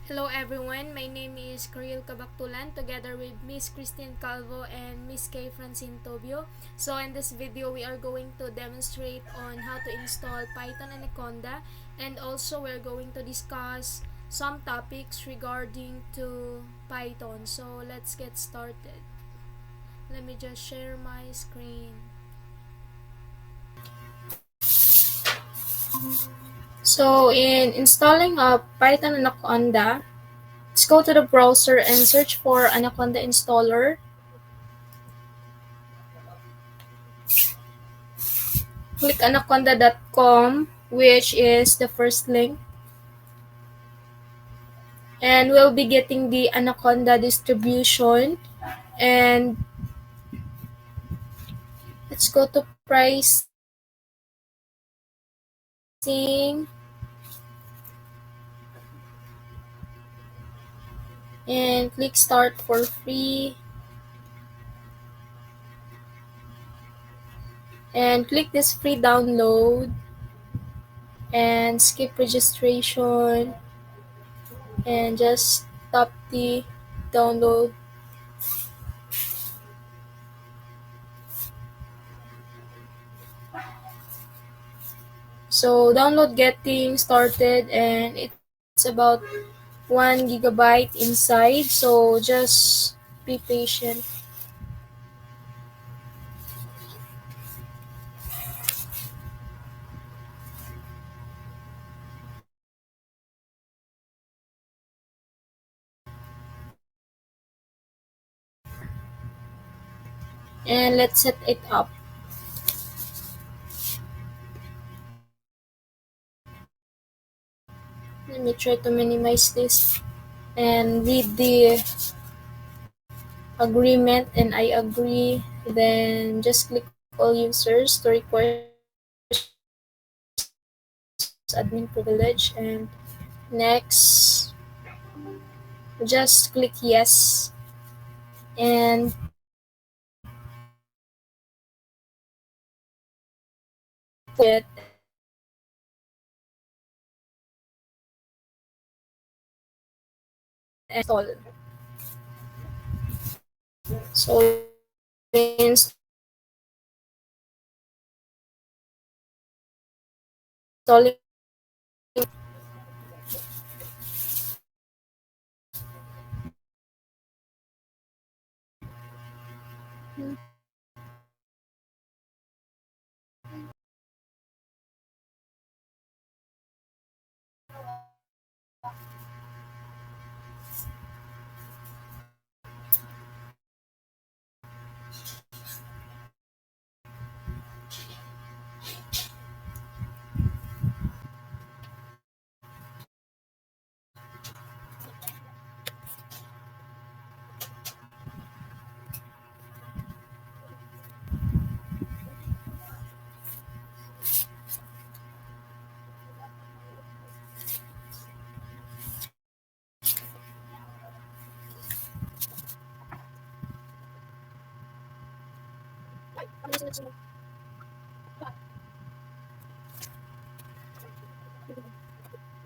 Hello everyone, my name is Cabactulan together with Miss Christine Calvo and Miss K. Francine Tubio. So in this video, we are going to demonstrate on how to install Python Anaconda, and also we're going to discuss some topics regarding to Python. So let's get started. Let me just share my screen. So in installing a Python Anaconda, let's go to the browser and search for Anaconda installer. Click anaconda.com, which is the first link, and we'll be getting the Anaconda distribution. And let's go to pricing and click start for free and click this free download and skip registration and just tap the download. So download getting started, and it's about 1 gigabyte inside, so just be patient. And let's set it up. Let me try to minimize this and read the agreement, and I agree. Then just click all users to request admin privilege, and next just click yes and it install. So installing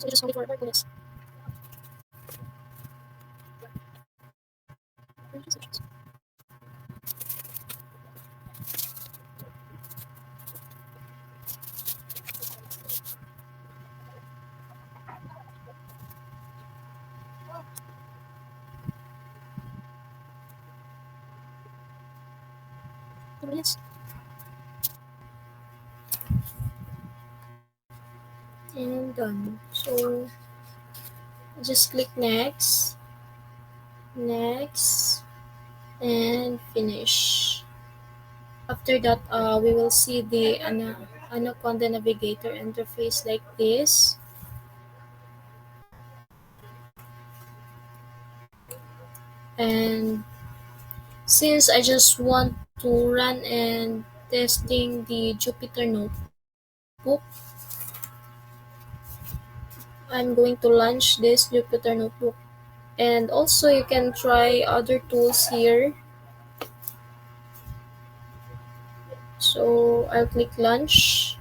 so just only for 5 minutes. And done. So just click next, next, and finish. After that, we will see the Anaconda Navigator interface like this. And since I just want to run and testing the Jupyter Notebook, I'm going to launch this Jupyter Notebook. And also you can try other tools here. So I'll click launch.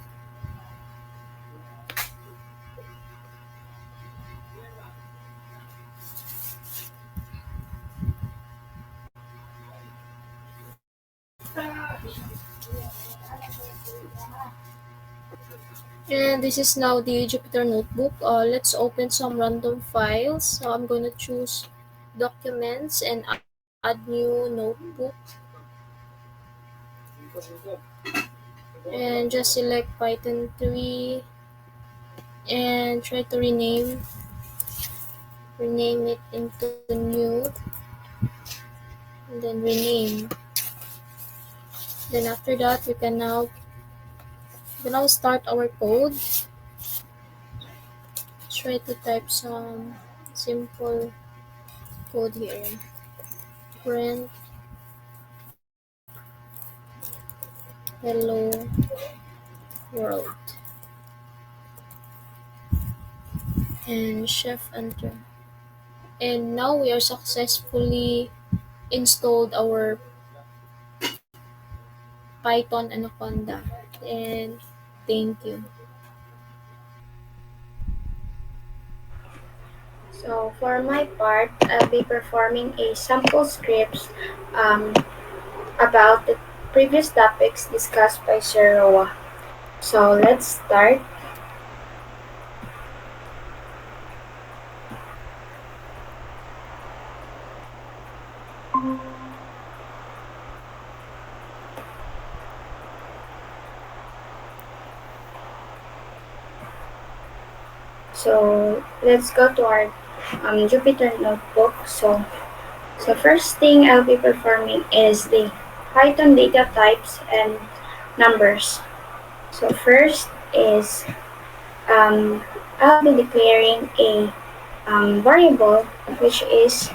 And this is now the Jupyter Notebook. Let's open some random files. So I'm going to choose Documents and add new notebook. And just select Python 3 and try to rename it into new, and then rename. Then after that we can now start our code. Try to type some simple code here. Print hello world and chef enter. And now we are successfully installed our Python Anaconda. And thank you. So for my part, I'll be performing a sample scripts um, about the previous topics discussed by Sir Roa. So let's start. So let's go to our Jupyter notebook. So first thing I'll be performing is the Python data types and numbers. So first is I'll be declaring a variable which is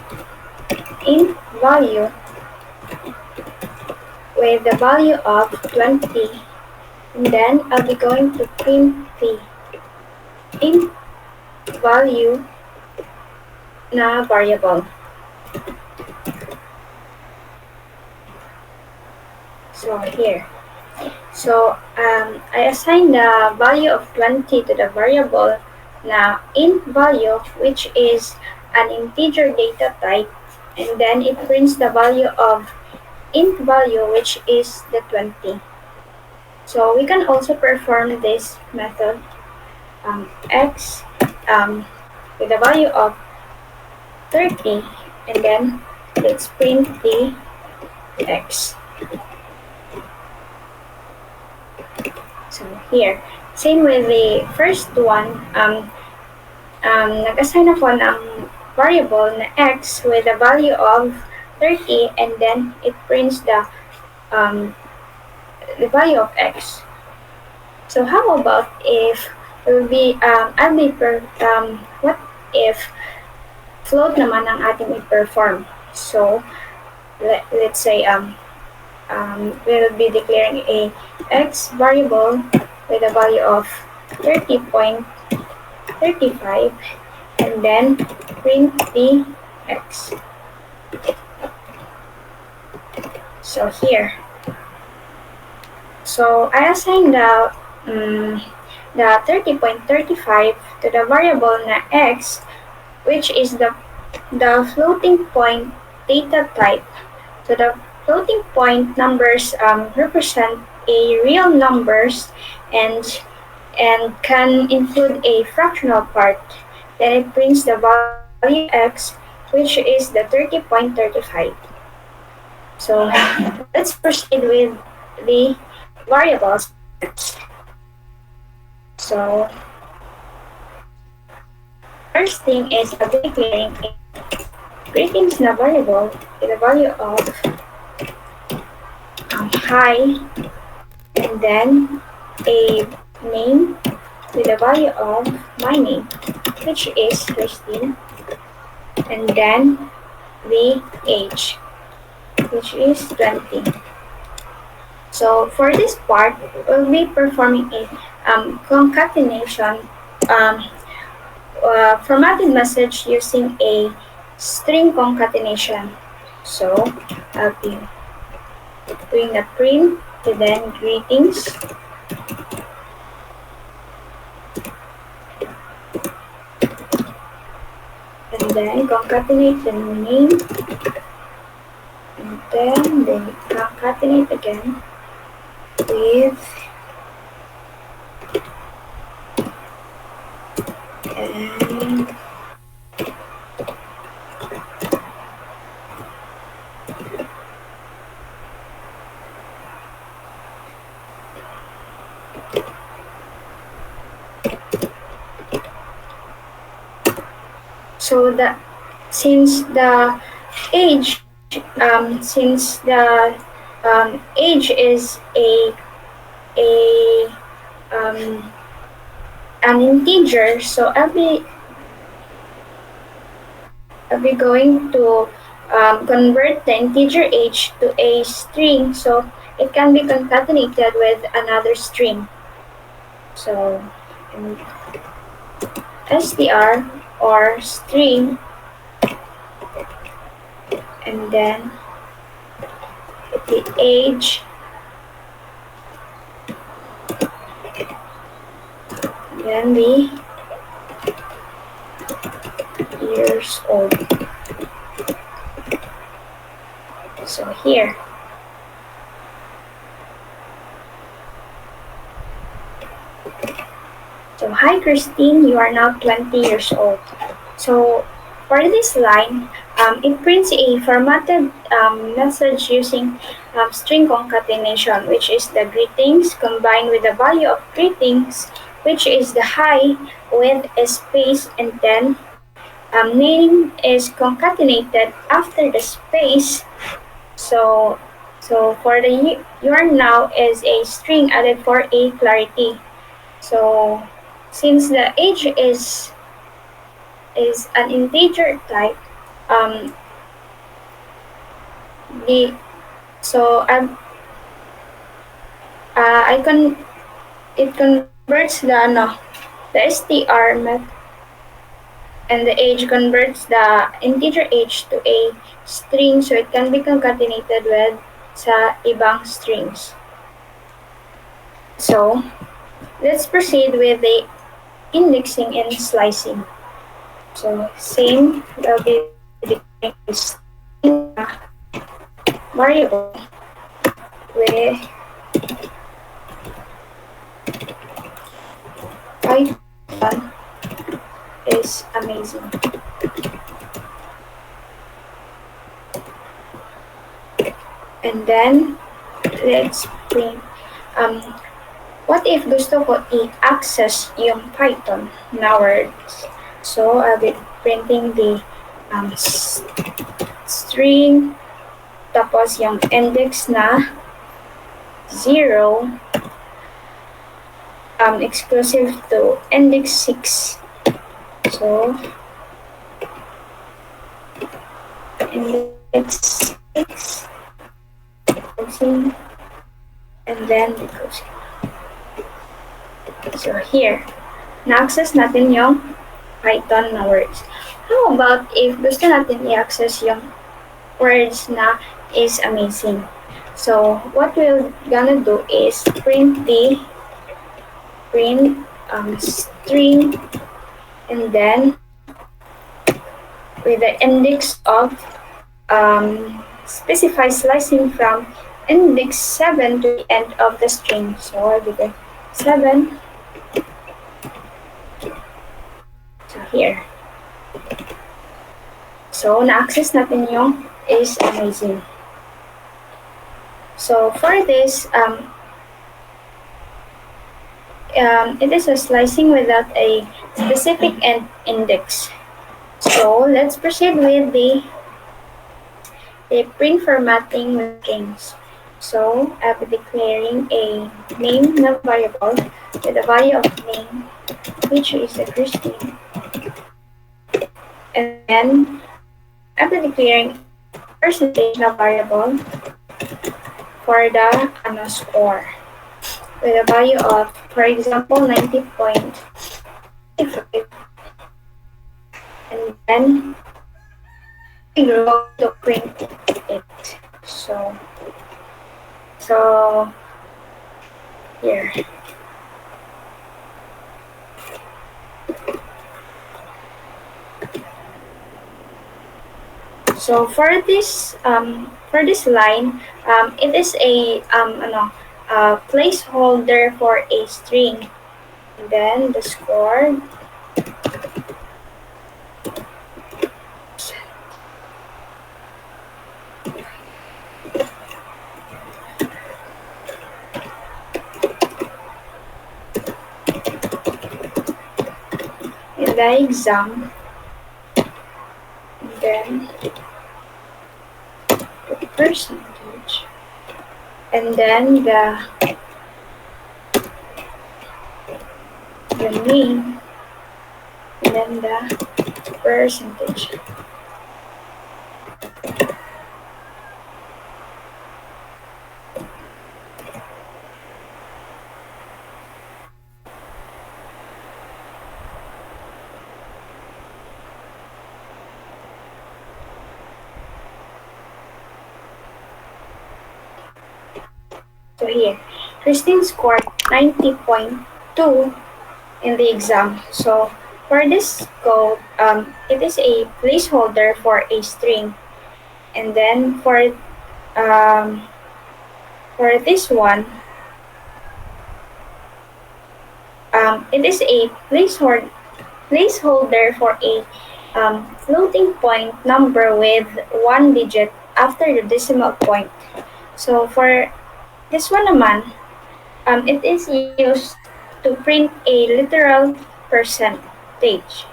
int value with the value of 20, and then I'll be going to print the int value na variable. So here. So I assign the value of 20 to the variable na int value, which is an integer data type, and then it prints the value of int value, which is the 20. So we can also perform this method x with the value of 30, and then let's print the x. So here, same with the first one, nag-assign ako ng variable na x with a value of 30, and then it prints the value of x. So how about if what if float naman ang ating i-perform? So let's say we'll be declaring a x variable with a value of 30.35, and then print the x. So here, so I assign the 30.35 to the variable na x, which is the floating point data type. So the floating point numbers represent a real numbers and can include a fractional part. Then it prints the value x, which is the 30.35. So let's proceed with the variables. So first thing is I'll be declaring a greetings na variable with a value of hi, and then a name with a value of my name, which is Christine, and then the age, which is 20. So for this part, we'll be performing a concatenation formatted message using a string concatenation. So I'll be doing the print to then greetings, and then concatenate the name, and then concatenate again with and so the since the age since the age is a an integer, so I'll be going to convert the integer age to a string, so it can be concatenated with another string. So str or string, and then the age, then the years old. So here. So hi Christine, you are now 20 years old. So for this line, it prints a formatted message using string concatenation, which is the greetings combined with the value of greetings, which is the hi with a space, and then name is concatenated after the space. So for the your now is a string added for a clarity. So since the age is an integer type, um, the so I can it converts the str method, and the age converts the integer age to a string, so it can be concatenated with sa ibang strings. So let's proceed with the indexing and slicing. So same, we'll be declaring a string variable with Python is amazing. And then let's print. What if gusto ko i-access yung Python na words? So I'll be printing the string, tapos yung index na 0, exclusive to index 6. So index 6, closing, and then the closing. So here, na-access natin yung Python na words. How about if gusto natin i-access yung words na is amazing? So what we're gonna do is print string, and then with the index of specify slicing from index 7 to the end of the string. So I'll be going 7. So here. So na-access natin yung is amazing. So for this, it is a slicing without a specific index. So let's proceed with the print formatting with strings. So I'll be declaring a name na variable with the value of name, which is the first name, and then I'll be declaring percentage na variable for the score with a value of, for example, 90.5, and then we go to print it. So here. So for this line, it is a a placeholder for a string. And then the score in the exam, and then the percentage, and then the name, and then the percentage. So here, Christine scored 90.2 in the exam. So for this code, it is a placeholder for a string. And then um, for this one, it is a placeholder for a floating point number with one digit after the decimal point. So for this one naman, it is used to print a literal percentage.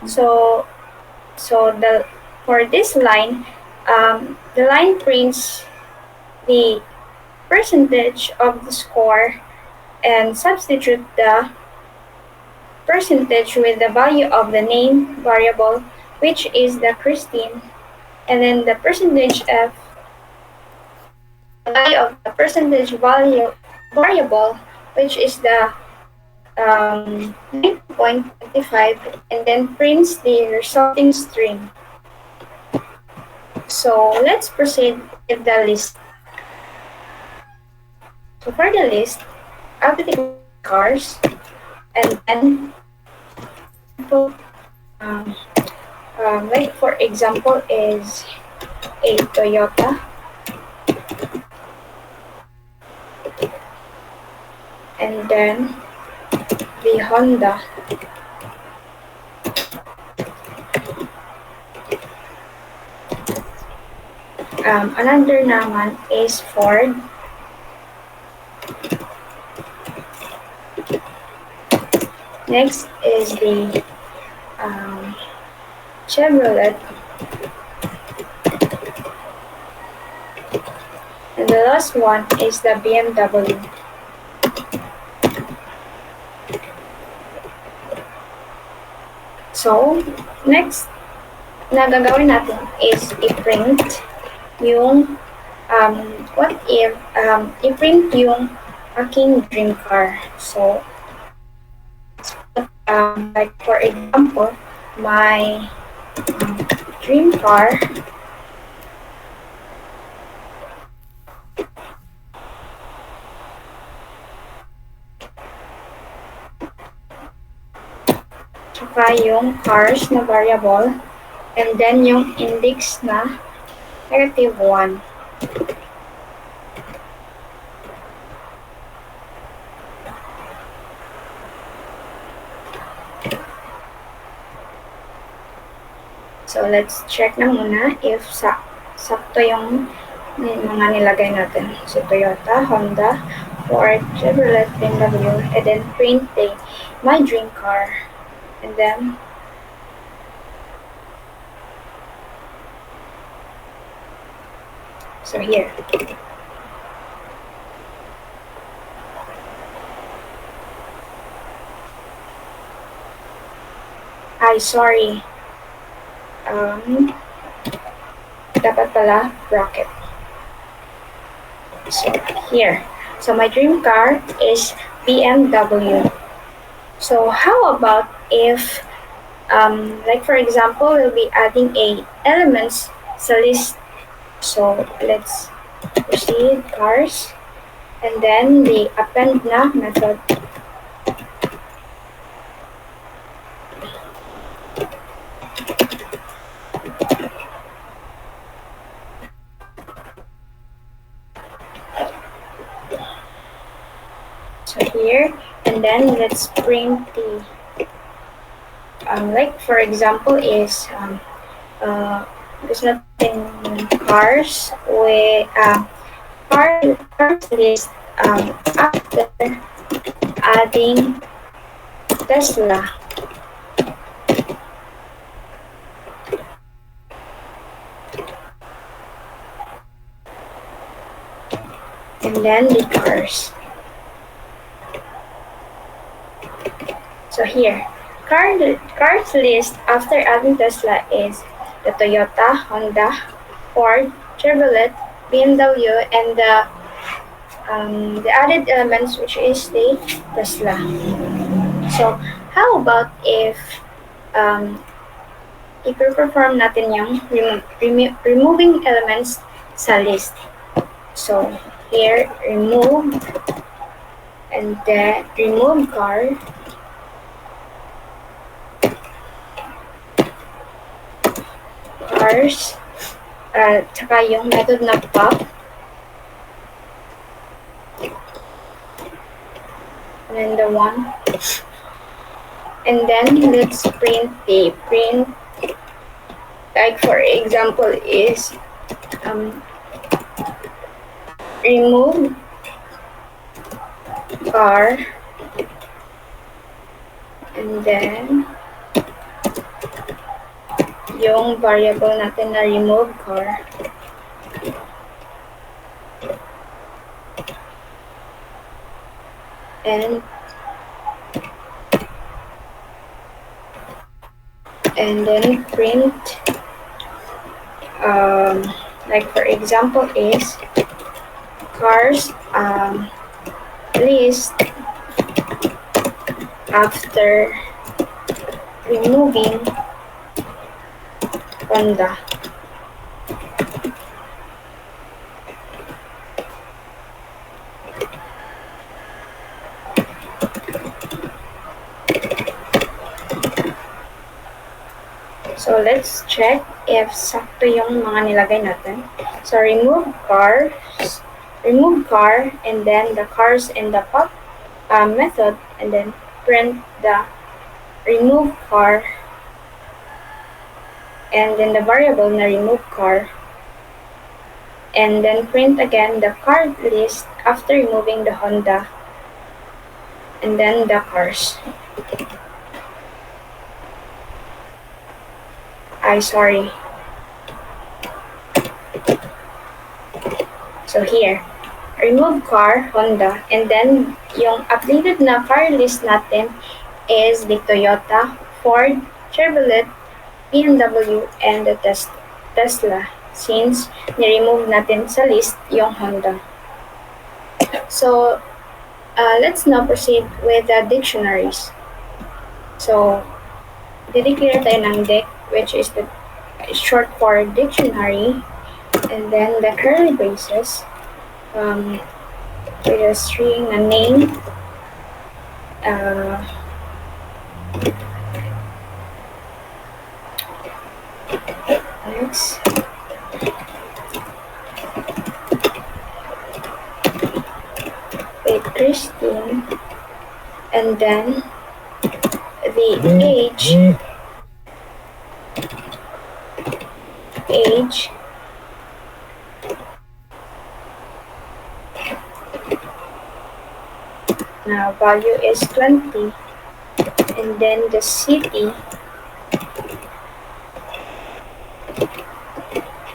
So the for this line, the line prints the percentage of the score and substitute the percentage with the value of the name variable, which is the Christine, and then the percentage of the value of the percentage value variable, which is the 90.25, and then prints the resulting string. So let's proceed with the list. So for the list, I'll be taking cars, and then put like for example is a Toyota, and then the Honda, another naman is Ford, next is the Chevrolet, and the last one is the BMW. So, next na gagawin natin is i-print yung what if i-print yung aking dream car. So, like for example, my dream car tsaka yung cars na variable, and then yung index na -1. So, let's check na muna if sakto yung mga nilagay natin. So, Toyota, Honda, Ford, Chevrolet, BMW, and then print my dream car. And then, so here. Sorry. Dapat pala bracket. So, here. So, my dream car is BMW. So, how about if, like for example, we'll be adding elements sa list. So, let's proceed, cars, and then the append na method. and then let's print the like for example is gusto natin cars with cars list after adding Tesla. And then the cars. So here, cars list after adding Tesla is the Toyota, Honda, Ford, Chevrolet, BMW, and the added elements which is the Tesla. So how about um, i-perform natin yung removing elements sa list. So here, remove, and then remove car, cars, tsaka yung method na pop, and then the one, and then let's print the print, like for example is remove car, and then yung variable natin na remove car, and then print like for example is cars list after removing Honda. So let's check if sakto yung mga nilagay natin. So remove car, and then the cars in the pop method, and then print the remove car, and then the variable na remove car, and then print again the car list after removing the Honda, and then the cars. Sorry. So here, remove car, Honda, and then yung updated na car list natin is the Toyota, Ford, Chevrolet, BMW, and the Tesla, since ni-remove natin sa list yung Honda. So, let's now proceed with the dictionaries. So, dideclare tayo ng dic, which is the short for dictionary, and then the curly braces with a string na name, next, with Christine, and then the age, now value is 20, and then the city,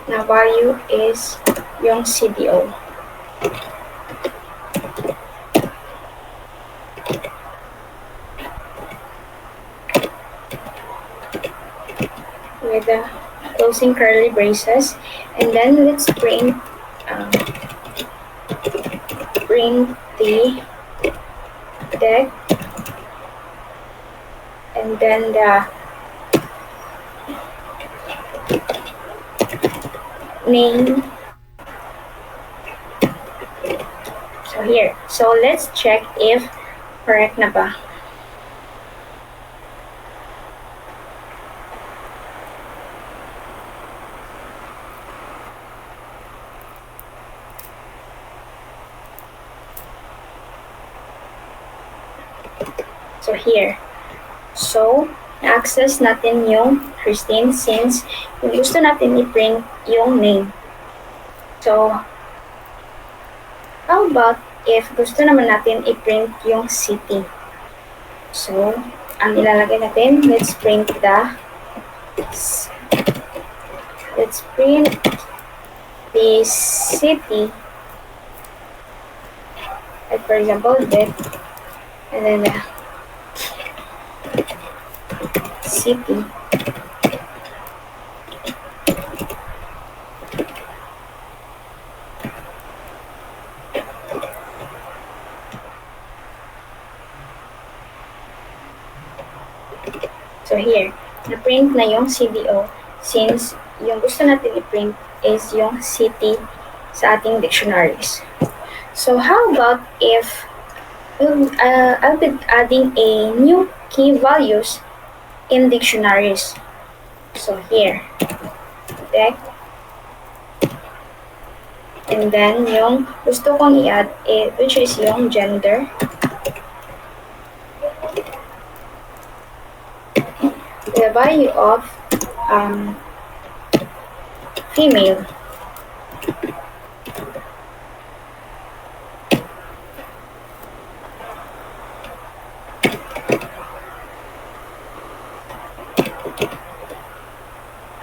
now value is yung CDO. With the closing curly braces, and then let's print the deck, and then the name. So here, so let's check if correct na ba. So here. So, na-access natin yung Christine since yung gusto natin i-print yung name. So, how about if gusto naman natin i-print yung city? So, ang ilalagay natin, let's print the city, like for example, that, and then the city. So here, na-print na yung CDO since yung gusto natin i-print is yung city sa ating dictionaries. So how about if I'll be adding a new key values in dictionaries. So here, deck, and then yung gusto kong i-add, which is yung gender, the value of female.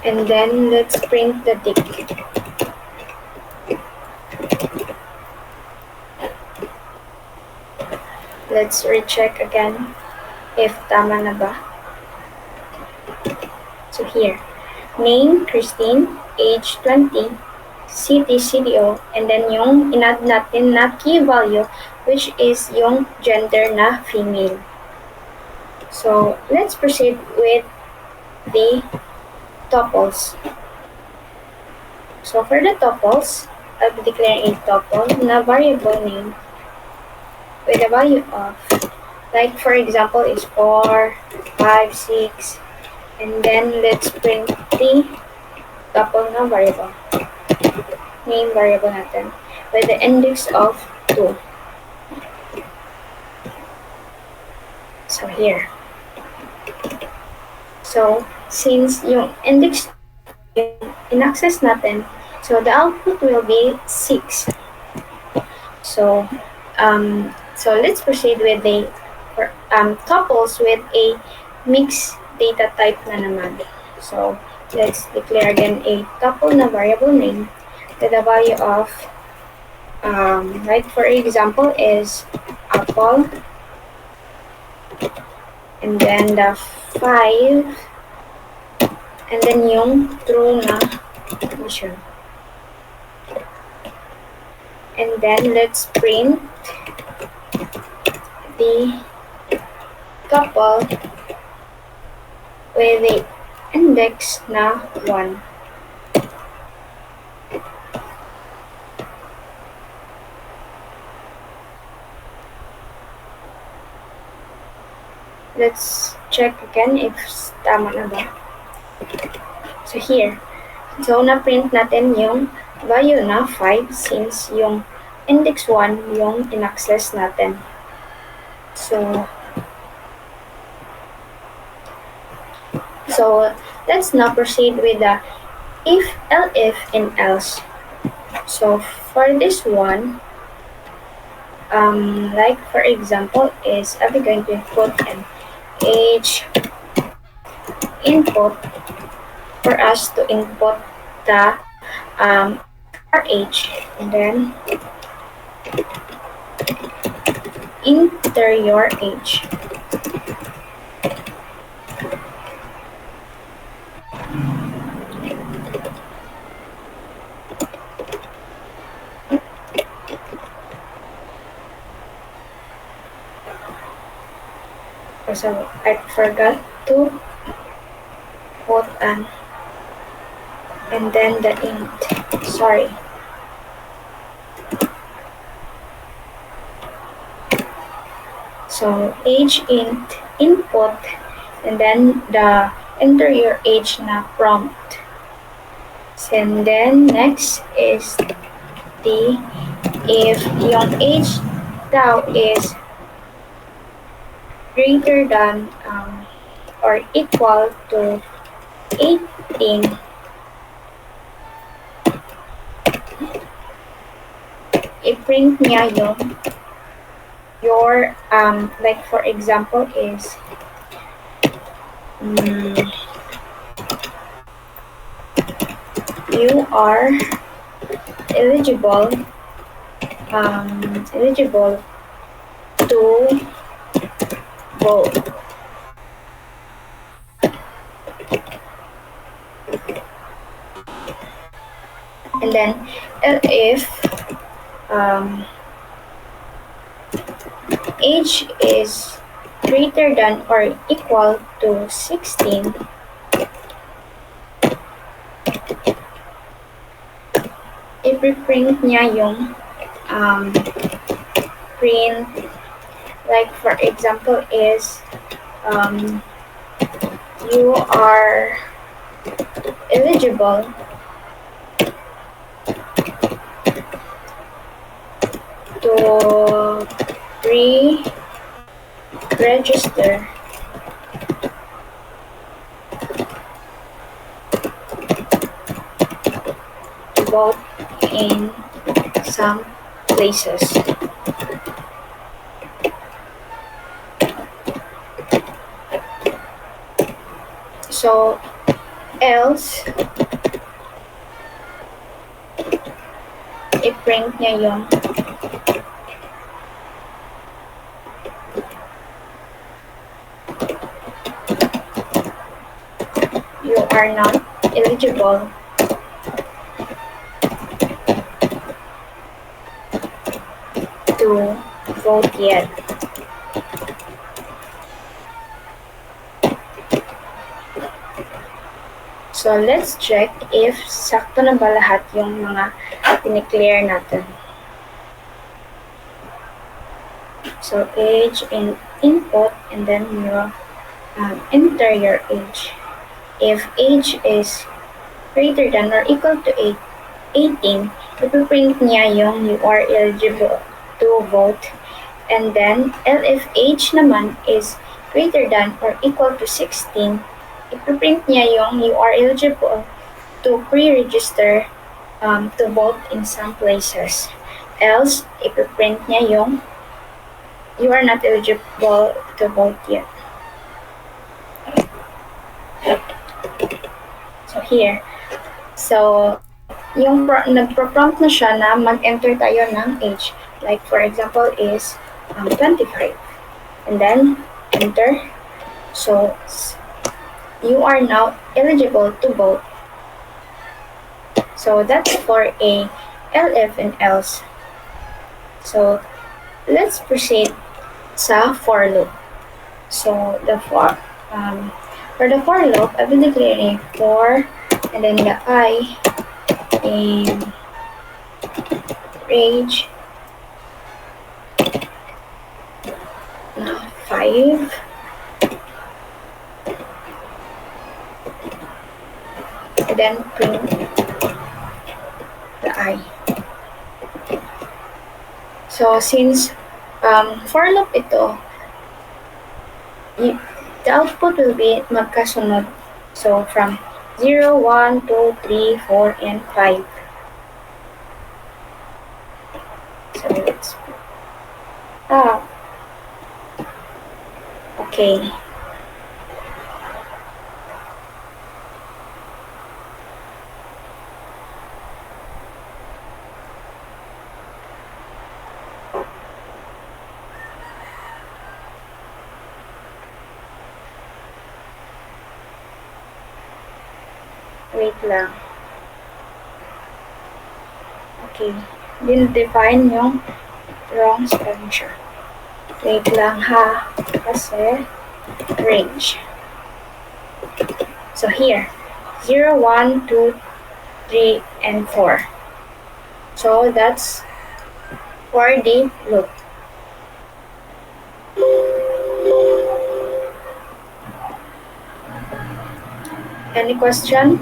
And then let's print the dick. Let's recheck again if tama na ba. So here, name, Christine, age 20, city, CDO, and then yung in-add natin na key value, which is yung gender na female. So let's proceed with the tuples. So for the tuples, I'll be declaring a tuple na variable name with a value of, like for example, is 4, 5, 6, and then let's print the tuple na variable, name variable natin, with the index of 2. So here. So, since yung index yung in-access natin, so the output will be 6. So let's proceed with the tuples with a mixed data type na naman. So, let's declare again a tuple na variable name with a value of, like for example, is apple, and then the 5, and then yung true na condition. And then let's print the tuple with the index na 1. Let's check again if tama na ba. So here, so na-print natin yung value na 5 since yung index 1 yung in-access natin. So let's now proceed with the if, elif, and else. So for this one, like for example, is I'll be going to put an age input for us to input the our age, and then enter your age. So I forgot to put an and then the int. Sorry. So age int input, and then the enter your age na prompt. And then next is the if yung age daw is greater than or equal to 18, i-print niya your like for example is you are eligible eligible to vote. And then if um, age is greater than or equal to 16, i-print niya yung print like for example is you are eligible to pre-register to vote in some places. So else i-print niya yung you are not eligible to vote yet. So let's check if sakto na ba lahat yung mga pineclear natin. So age in input and then you enter your age. If age is greater than or equal to 18, ipiprint niya yung you are eligible to vote. And then if age naman is greater than or equal to 16, ipiprint niya yung you are eligible to pre-register to vote in some places. Else, ipiprint niya yung you are not eligible to vote yet. So here, so yung nagpo-prompt na siya na mag-enter tayo ng age. Like for example is 25. And then enter. So you are now eligible to vote. So that's for a LF and else. So let's proceed sa for loop. So the for the for loop, I will declare a for and then the I in range 5. And then print the I. So since for loop ito, the output will be magkasunod. So from 0, 1, 2, 3, 4, and 5. So let's okay. Wait lang. Okay. Didn't define yung wrong spelling siya. Wait lang ha. Kasi range. So here. 0, 1, 2, 3, and 4. So that's for the loop. Any question?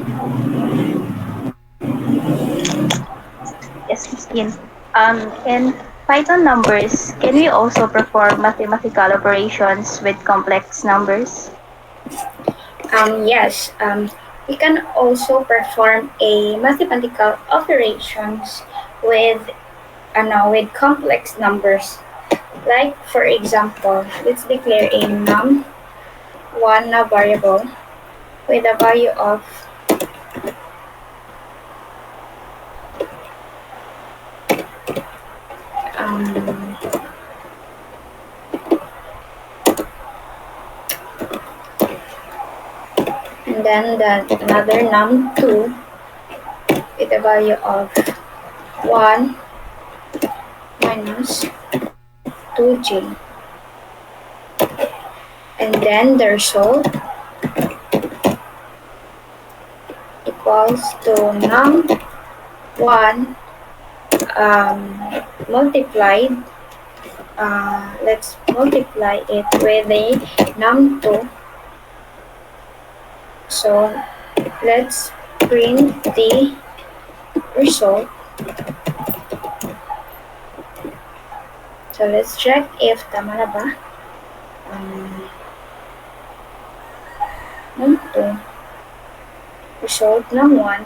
Yes, Christine. Can Python numbers, can we also perform mathematical operations with complex numbers? Yes, we can also perform a mathematical operations with with complex numbers. Like for example, let's declare a num1 na variable with a value of um, and then another num2 with a value of 1 minus 2j, and then the result equals to num1 multiplied, let's multiply it with a num2. So let's print the result. So let's check if tama na ba. Num2 result num1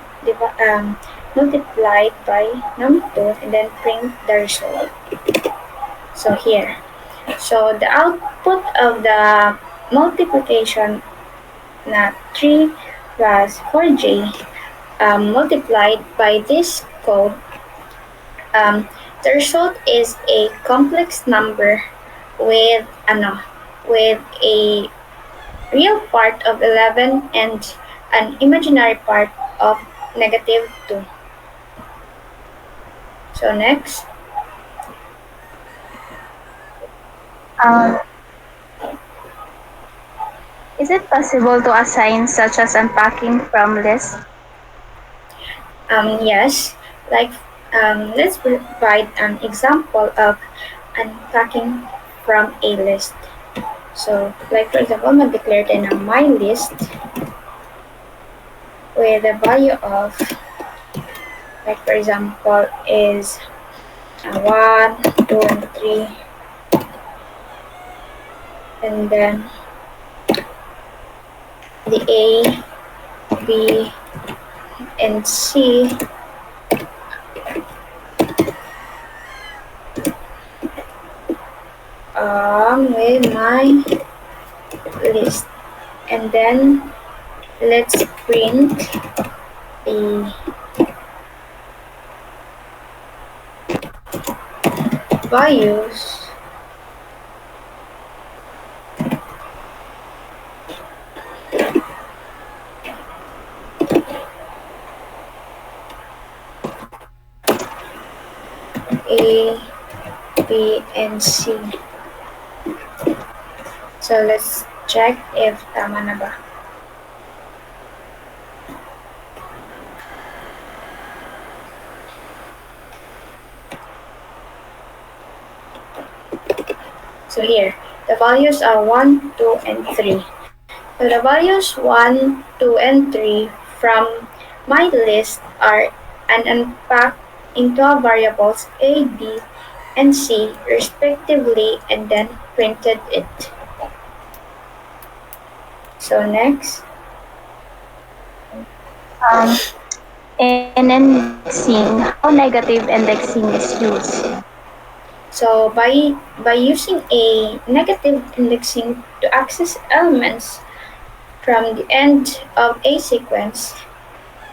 multiplied by num2 and then print the result. So here. So the output of the multiplication na 3 plus 4j multiplied by this code, the result is a complex number with with a real part of 11 and an imaginary part of -2. So next, Um, is it possible to assign such as unpacking from list? yes, like let's provide an example of unpacking from a list. So, like for example, mag-declare tayo ng my list with a value of, like for example, is 1, 2, and 3, and then the A, B, and C with my list. And then let's print the values A, B, and C. So let's check if tama na ba. So here, the values are 1, 2, and 3. So the values 1, 2, and 3 from my list are unpacked into variables A, B, and C respectively and then printed it. So next, Um, in indexing, how negative indexing is used? so by using a negative indexing to access elements from the end of a sequence,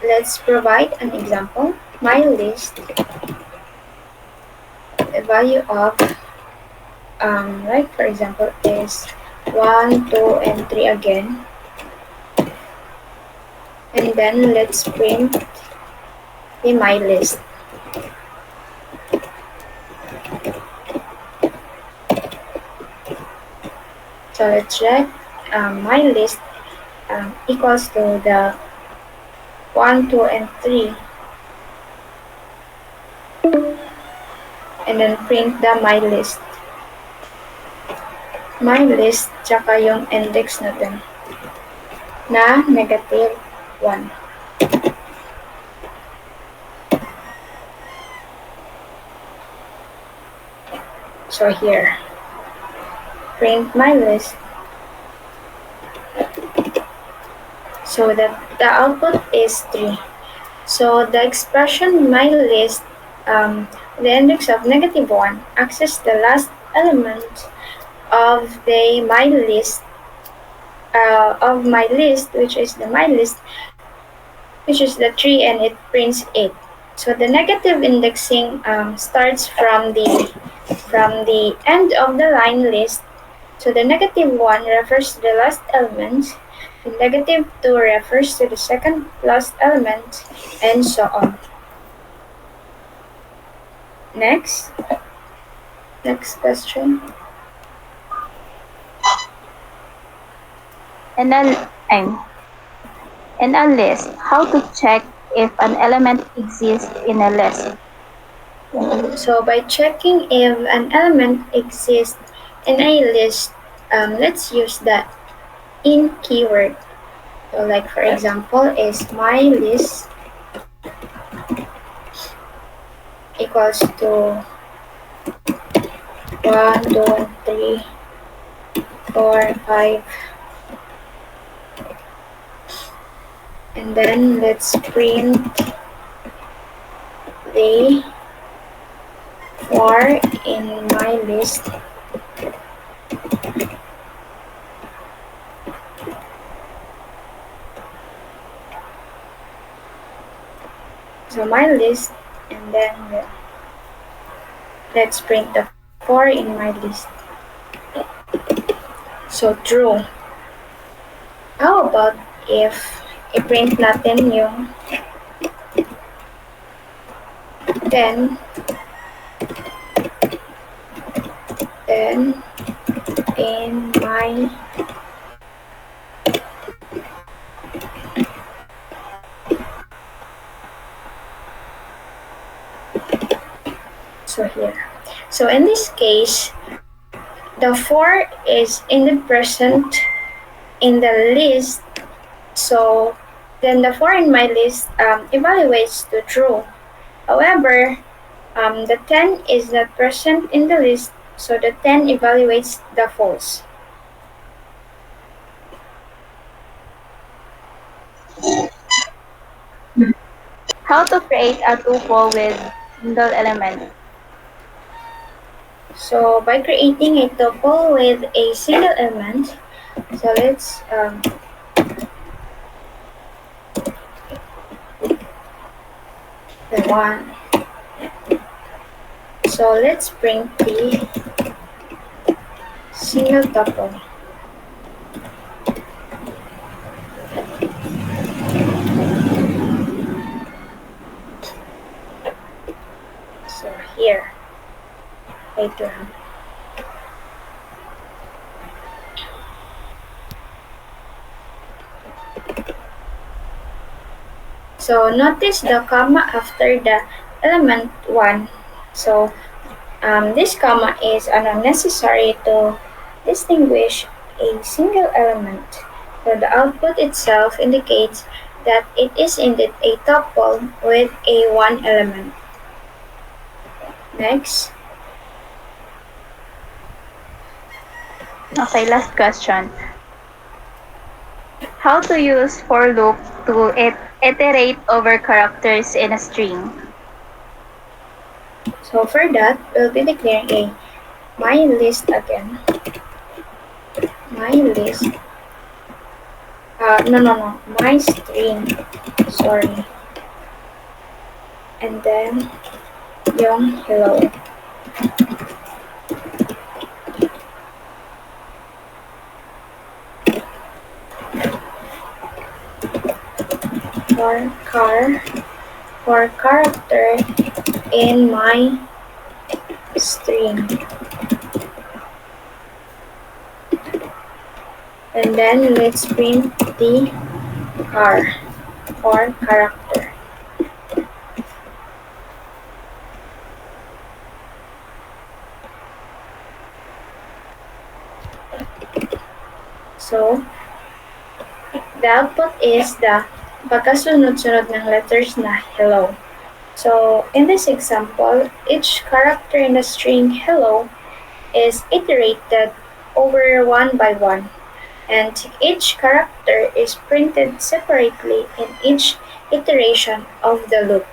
let's provide an example. My list, the value of like for example is 1, 2, and 3 again, and then let's print the my list. So let's check my list equals to the 1, 2, and 3, and then print the my list. My list tsaka yung index natin na -1. So here, print my list. So that the output is 3. So the expression my list, the index of -1, access the last element of the my list, which is the my list, which is the 3, and it prints 8. So the negative indexing starts from the end of the line list. So the -1 refers to the last element, the -2 refers to the second last element, and so on. Next, next question. And in a list, how to check if an element exists in a list. So by checking if an element exists in a list, let's use the in keyword. So like for example is my list equals to 1, 2, 3, 4, 5, and then let's print the 4 in my list. So my list, and then let's print the 4 in my list. So true. How about if i-print natin yung 10 in my so here. So in this case, the 4 is in the present in the list. So then the 4 in my list evaluates to true. However, the 10 is not present in the list, so the 10 evaluates the false. How to create a tuple with single element. So by creating a tuple with a single element, so let's the 1. So let's print the single tuple. So here, later. So notice the comma after the element 1. So this comma is unnecessary to distinguish a single element. So the output itself indicates that it is indeed a tuple with a 1 element. Next. Okay, last question. How to use for loop to iterate over characters in a string? So for that, we'll be declaring a my list again. My list. No. My string. Sorry. And then yung hello. For character in my string. And then let's print the car for character. So, the output is the pagkasunod-sunod ng letters na hello. So, in this example, each character in the string hello is iterated over one by one, and each character is printed separately in each iteration of the loop.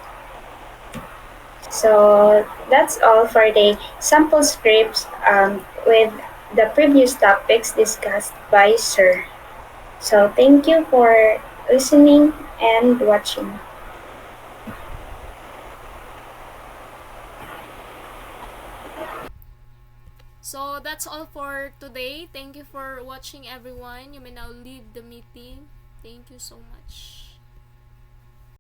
So that's all for the sample scripts with the previous topics discussed by Sir. So thank you for listening and watching. So that's all for today. Thank you for watching, everyone. You may now leave the meeting. Thank you so much.